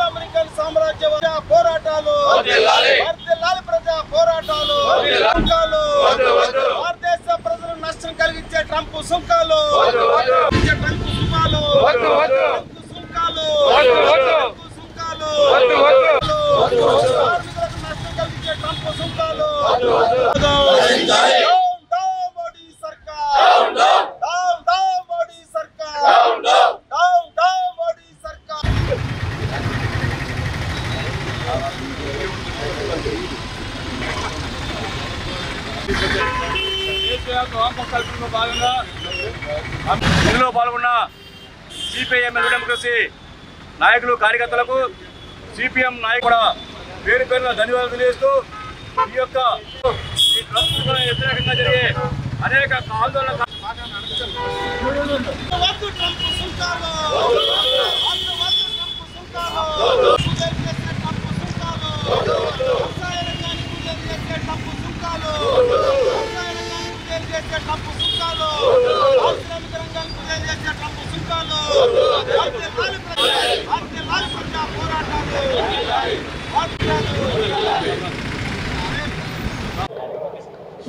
American సామ్రాజ్యవాద పోరాటాలు ప్రజా పోరాటాలు భారతదేశ ప్రజలు నష్టం కలిగించే ట్రంప్ సుంకాలు నష్టం కలిగించే ట్రంప్ సుంకాలు ఇందులో పాల్గొన్న సిపిఐఎం డెమోక్రసీ నాయకులు కార్యకర్తలకు సిపిఎం నాయకులు కూడా పేరు పేరున ధన్యవాదాలు తెలియజేస్తూ ఈ యొక్క వ్యతిరేకంగా జరిగే అనేక ఆందోళన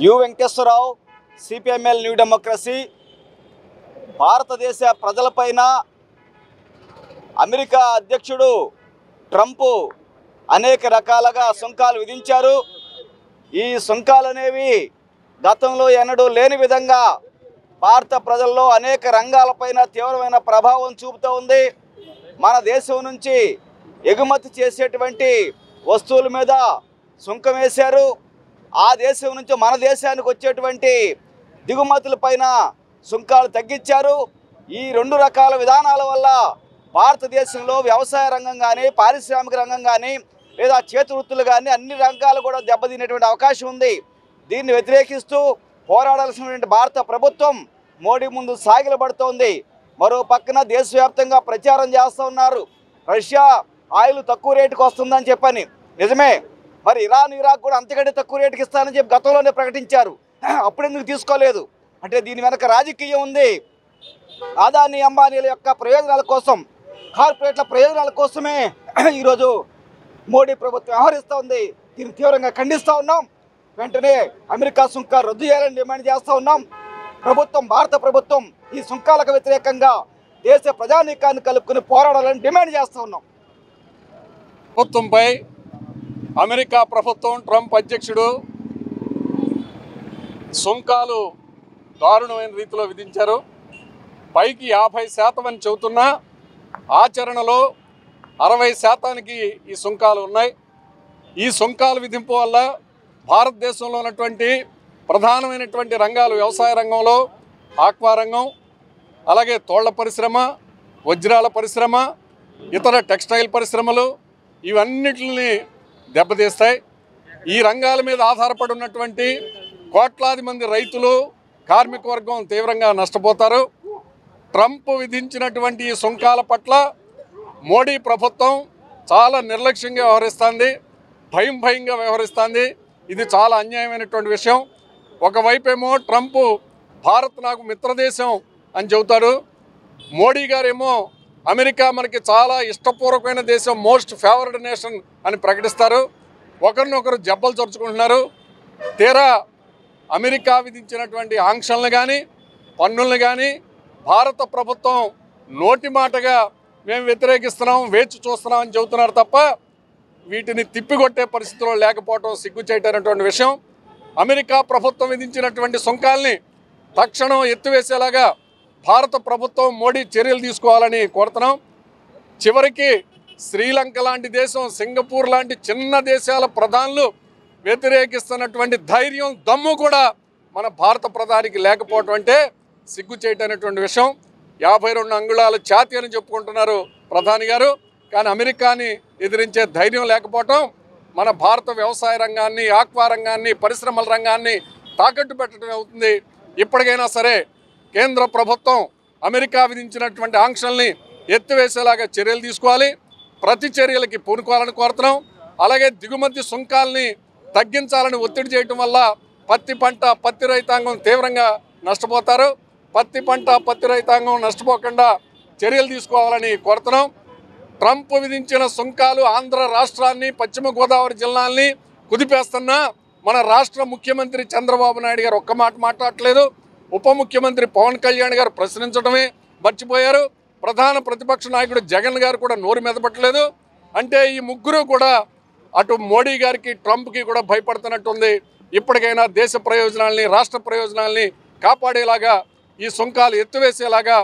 యు వెంకటేశ్వరరావు సిపిఎంఎల్ న్యూ డెమోక్రసీ భారతదేశ ప్రజలపైన అమెరికా అధ్యక్షుడు ట్రంప్ అనేక రకాలుగా సుంకాలు విధించారు. ఈ సుంకాలు అనేవి గతంలో ఎన్నడూ లేని విధంగా భారత ప్రజల్లో అనేక రంగాలపైన తీవ్రమైన ప్రభావం చూపుతూ ఉంది. మన దేశం నుంచి ఎగుమతి చేసేటువంటి వస్తువుల మీద సుంకం వేశారు. ఆ దేశం నుంచి మన దేశానికి వచ్చేటువంటి దిగుమతులపైన సుంకాలు తగ్గించారు. ఈ రెండు రకాల విధానాల వల్ల భారతదేశంలో వ్యవసాయ రంగం కానీ పారిశ్రామిక రంగం కానీ లేదా చేతి వృత్తులు కానీ అన్ని రంగాలు కూడా దెబ్బతినేటువంటి అవకాశం ఉంది. దీన్ని వ్యతిరేకిస్తూ పోరాడాల్సినటువంటి భారత ప్రభుత్వం మోడీ ముందు సాగిలపడుతోంది. మరో పక్కన దేశవ్యాప్తంగా ప్రచారం చేస్తూ ఉన్నారు, రష్యా ఆయిల్ తక్కువ రేటుకు వస్తుందని చెప్పని. నిజమే, మరి ఇరాన్ ఇరాక్ కూడా అంతకంటే తక్కువ రేటుకి ఇస్తానని చెప్పి గతంలోనే ప్రకటించారు. అప్పుడెందుకు తీసుకోలేదు అంటే దీని వెనక రాజకీయం ఉంది. అదానీ అంబానీల యొక్క ప్రయోజనాల కోసం, కార్పొరేట్ల ప్రయోజనాల కోసమే ఈరోజు మోడీ ప్రభుత్వం వ్యవహరిస్తూ ఉంది. దీన్ని తీవ్రంగా ఖండిస్తూ ఉన్నాం. వెంటనే అమెరికా సుంకాలు రద్దు చేయాలని డిమాండ్ చేస్తూ ఉన్నాం. భారత ప్రభుత్వం ఈ సుంకాలకు వ్యతిరేకంగా దేశ ప్రజానీకాన్ని కలుపుకుని పోరాడాలని డిమాండ్ చేస్తూ ఉన్నాం. ప్రభుత్వంపై అమెరికా ప్రభుత్వం ట్రంప్ అధ్యక్షుడు సుంకాలు దారుణమైన రీతిలో విధించారు. పైకి 50% అని చెబుతున్నా ఆచరణలో 60% ఈ సుంకాలు ఉన్నాయి. ఈ సుంకాల విధింపు వల్ల భారతదేశంలో ఉన్నటువంటి ప్రధానమైనటువంటి రంగాలు వ్యవసాయ రంగంలో ఆక్వా రంగం, అలాగే తోళ్ల పరిశ్రమ, వజ్రాల పరిశ్రమ, ఇతర టెక్స్టైల్ పరిశ్రమలు ఇవన్నిటిని దెబ్బతీస్తాయి. ఈ రంగాల మీద ఆధారపడి ఉన్నటువంటి కోట్లాది మంది రైతులు, కార్మిక వర్గం తీవ్రంగా నష్టపోతారు. ట్రంప్ విధించినటువంటి ఈ సుంకాల పట్ల మోడీ ప్రభుత్వం చాలా నిర్లక్ష్యంగా వ్యవహరిస్తుంది, భయంగా వ్యవహరిస్తుంది. ఇది చాలా అన్యాయమైనటువంటి విషయం. ఒకవైపేమో ట్రంప్ భారత్ నాకు మిత్రదేశం అని చెబుతాడు, మోడీ గారేమో అమెరికా మనకి చాలా ఇష్టపూర్వకమైన దేశం, మోస్ట్ ఫేవర్డ్ నేషన్ అని ప్రకటిస్తారు. ఒకరినొకరు జబ్బలు చరుచుకుంటున్నారు. తీరా అమెరికా విధించినటువంటి ఆంక్షలను కానీ పన్నులను కానీ భారత ప్రభుత్వం నోటి మాటగా మేము వ్యతిరేకిస్తున్నాం, వేచి చూస్తున్నాం అని చెబుతున్నారు తప్ప వీటిని తిప్పికొట్టే పరిస్థితిలో లేకపోవడం సిగ్గుచేటటువంటి విషయం. అమెరికా ప్రభుత్వం విధించినటువంటి సుంకాల్ని తక్షణం ఎత్తివేసేలాగా భారత ప్రభుత్వం మోడీ చర్యలు తీసుకోవాలని కోరుతున్నాం. చివరికి శ్రీలంక లాంటి దేశం, సింగపూర్ లాంటి చిన్న దేశాల ప్రధానులు వ్యతిరేకిస్తున్నటువంటి ధైర్యం, దమ్ము కూడా మన భారత ప్రధానికి లేకపోవటం అంటే సిగ్గుచేటటువంటి విషయం. 52 అంగుళాల ఛాతీ అని చెప్పుకుంటున్నారు ప్రధాని గారు, కానీ అమెరికాని ఎదిరించే ధైర్యం లేకపోవటం మన భారత వ్యవసాయ రంగాన్ని, ఆక్వా రంగాన్ని, పరిశ్రమల రంగాన్ని తాకట్టు పెట్టడం అవుతుంది. ఇప్పటికైనా సరే కేంద్ర ప్రభుత్వం అమెరికా విధించినటువంటి ఆంక్షల్ని ఎత్తివేసేలాగా చర్యలు తీసుకోవాలి, ప్రతి చర్యలకి పూనుకోవాలని కోరుతున్నాం. అలాగే దిగుమతి సుంకాలని తగ్గించాలని ఒత్తిడి చేయటం వల్ల పత్తి పంట పత్తి రైతాంగం తీవ్రంగా నష్టపోతారు. పత్తి పంట పత్తి రైతాంగం నష్టపోకుండా చర్యలు తీసుకోవాలని కోరుతున్నాం. ట్రంప్ విధించిన సుంకాలు ఆంధ్ర రాష్ట్రాన్ని పశ్చిమ గోదావరి జిల్లాల్ని కుదిపేస్తున్నా మన రాష్ట్ర ముఖ్యమంత్రి చంద్రబాబు నాయుడు గారు ఒక్క మాట మాట్లాడట్లేదు. ఉప ముఖ్యమంత్రి పవన్ కళ్యాణ్ గారు ప్రశ్నించడమే మర్చిపోయారు. ప్రధాన ప్రతిపక్ష నాయకుడు జగన్ గారు కూడా నోరు మెదపట్లేదు. అంటే ఈ ముగ్గురు కూడా అటు మోడీ గారికి ట్రంప్కి కూడా భయపడుతున్నట్టుంది. ఇప్పటికైనా దేశ ప్రయోజనాల్ని రాష్ట్ర ప్రయోజనాల్ని కాపాడేలాగా ఈ సుంకాలు ఎత్తివేసేలాగా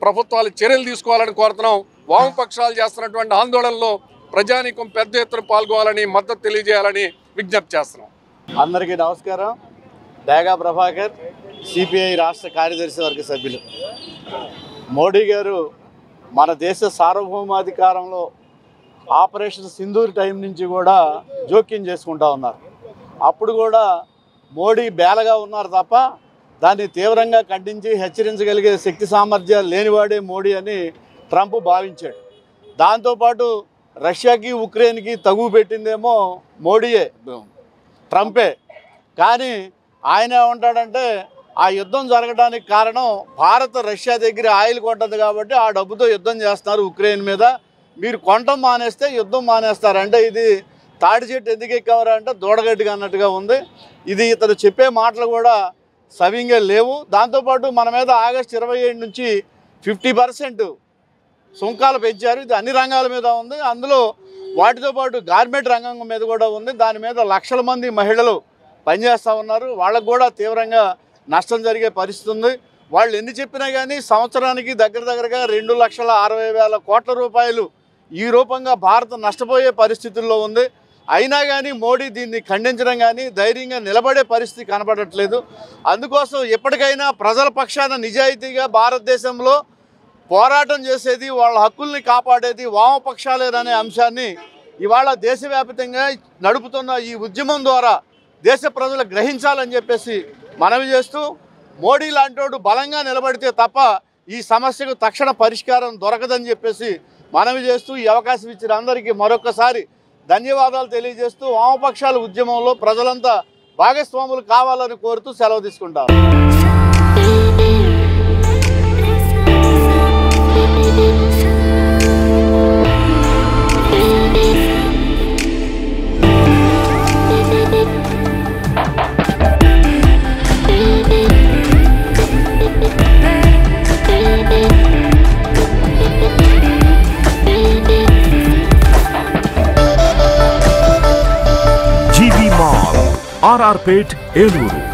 ప్రభుత్వాలు చర్యలు తీసుకోవాలని కోరుతున్నాం. వామపక్షాలు చేస్తున్నటువంటి ఆందోళనలో ప్రజానీకం పెద్ద ఎత్తున పాల్గొనాలని మద్దతు తెలియజేయాలని విజ్ఞప్తి చేస్తున్నాం. అందరికీ నమస్కారం. డేగా ప్రభాకర్, సిపిఐ రాష్ట్ర కార్యదర్శి వర్గ సభ్యులు. మోడీ గారు మన దేశ సార్వభౌమాధికారంలో ఆపరేషన్ సింధూర్ టైం నుంచి కూడా జోక్యం చేసుకుంటా ఉన్నారు. అప్పుడు కూడా మోడీ బేలగా ఉన్నారు తప్ప దాన్ని తీవ్రంగా ఖండించి హెచ్చరించగలిగే శక్తి సామర్థ్యాలు లేనివాడే మోడీ అని ట్రంప్ భావించాడు. దాంతోపాటు రష్యాకి ఉక్రెయిన్కి తగువ పెట్టిందేమో మోడీయే, ట్రంపే. కానీ ఆయన ఏమంటాడంటే ఆ యుద్ధం జరగడానికి కారణం భారత్ రష్యా దగ్గర ఆయిల్ కొంటుంది కాబట్టి ఆ డబ్బుతో యుద్ధం చేస్తున్నారు ఉక్రెయిన్ మీద, మీరు కొనటం మానేస్తే యుద్ధం మానేస్తారు. అంటే ఇది తాడి చెట్టు ఎందుకు ఎక్కేవారా అంటే దూడగడ్డిగా అన్నట్టుగా ఉంది. ఇది ఇతను చెప్పే మాటలు కూడా సవ్యంగా లేవు. దాంతోపాటు మన మీద ఆగస్టు 27 నుంచి 50% సుంకాలు పెంచారు. ఇది అన్ని రంగాల మీద ఉంది. అందులో వాటితో పాటు గార్మెంట్ రంగం మీద కూడా ఉంది. దాని మీద లక్షల మంది మహిళలు పనిచేస్తూ ఉన్నారు. వాళ్ళకు కూడా తీవ్రంగా నష్టం జరిగే పరిస్థితి ఉంది. వాళ్ళు ఎన్ని చెప్పినా కానీ సంవత్సరానికి దగ్గరగా 2,60,000 కోట్ల రూపాయలు ఈ రూపంగా భారత్ నష్టపోయే పరిస్థితుల్లో ఉంది. అయినా కానీ మోడీ దీన్ని ఖండించడం కానీ ధైర్యంగా నిలబడే పరిస్థితి కనబడట్లేదు. అందుకోసం ఎప్పటికైనా ప్రజల పక్షాన నిజాయితీగా భారతదేశంలో పోరాటం చేసేది, వాళ్ళ హక్కుల్ని కాపాడేది వామపక్షాలేననే అంశాన్ని ఇవాళ దేశవ్యాప్తంగా నడుపుతున్న ఈ ఉద్యమం ద్వారా దేశ ప్రజలు గ్రహించాలని చెప్పేసి మనవి చేస్తూ, మోడీ లాంటోడు బలంగా నిలబడితే తప్ప ఈ సమస్యకు తక్షణ పరిష్కారం దొరకదని చెప్పేసి మనవి చేస్తూ ఈ అవకాశం ఇచ్చిన అందరికీ మరొకసారి ధన్యవాదాలు తెలియజేస్తూ వామపక్షాల ఉద్యమంలో ప్రజలంతా భాగస్వాములు కావాలని కోరుతూ సెలవు తీసుకుంటారు. RR Pet, Eluru.